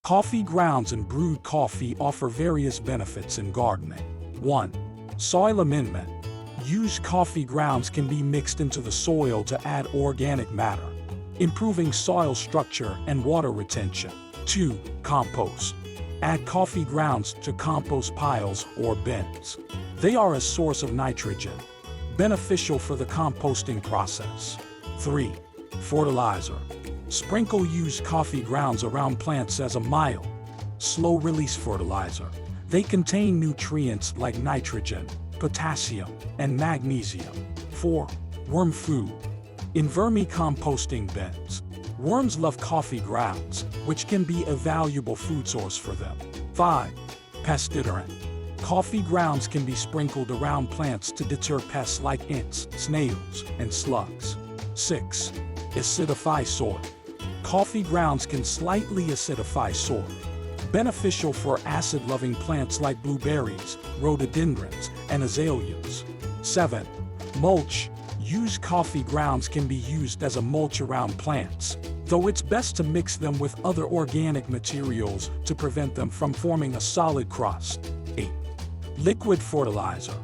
Coffee grounds and brewed coffee offer various benefits in gardening. 1. Soil amendment. Used coffee grounds can be mixed into the soil to add organic matter, improving soil structure and water retention. 2. Compost. Add coffee grounds to compost piles or bins. They are a source of nitrogen, beneficial for the composting process. 3. Fertilizer. Sprinkle used coffee grounds around plants as a mild, slow-release fertilizer. They contain nutrients like nitrogen, potassium, and magnesium. 4. Worm food. In vermicomposting bins, worms love coffee grounds, which can be a valuable food source for them. 5. Pest deterrent. Coffee grounds can be sprinkled around plants to deter pests like ants, snails, and slugs. 6. Acidify soil. Coffee grounds can slightly acidify soil, beneficial for acid-loving plants like blueberries, rhododendrons, and azaleas. 7. Mulch. Used coffee grounds can be used as a mulch around plants, though it's best to mix them with other organic materials to prevent them from forming a solid crust. 8. Liquid fertilizer.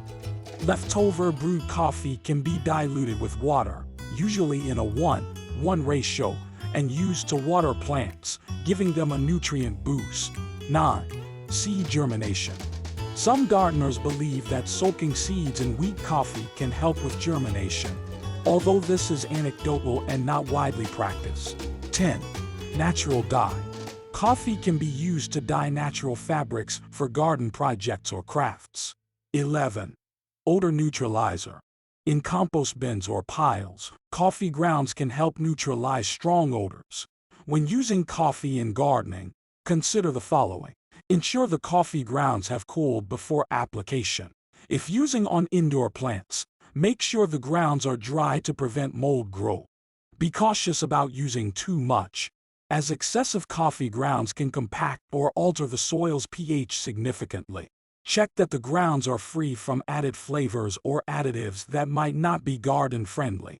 Leftover brewed coffee can be diluted with water, usually in a 1:1 ratio, and used to water plants, giving them a nutrient boost. 9. Seed germination. Some gardeners believe that soaking seeds in wheat coffee can help with germination, although this is anecdotal and not widely practiced. 10. Natural dye. Coffee can be used to dye natural fabrics for garden projects or crafts. 11. Odor neutralizer. In compost bins or piles, coffee grounds can help neutralize strong odors. When using coffee in gardening, consider the following. Ensure the coffee grounds have cooled before application. If using on indoor plants, make sure the grounds are dry to prevent mold growth. Be cautious about using too much, as excessive coffee grounds can compact or alter the soil's pH significantly. Check that the grounds are free from added flavors or additives that might not be garden-friendly.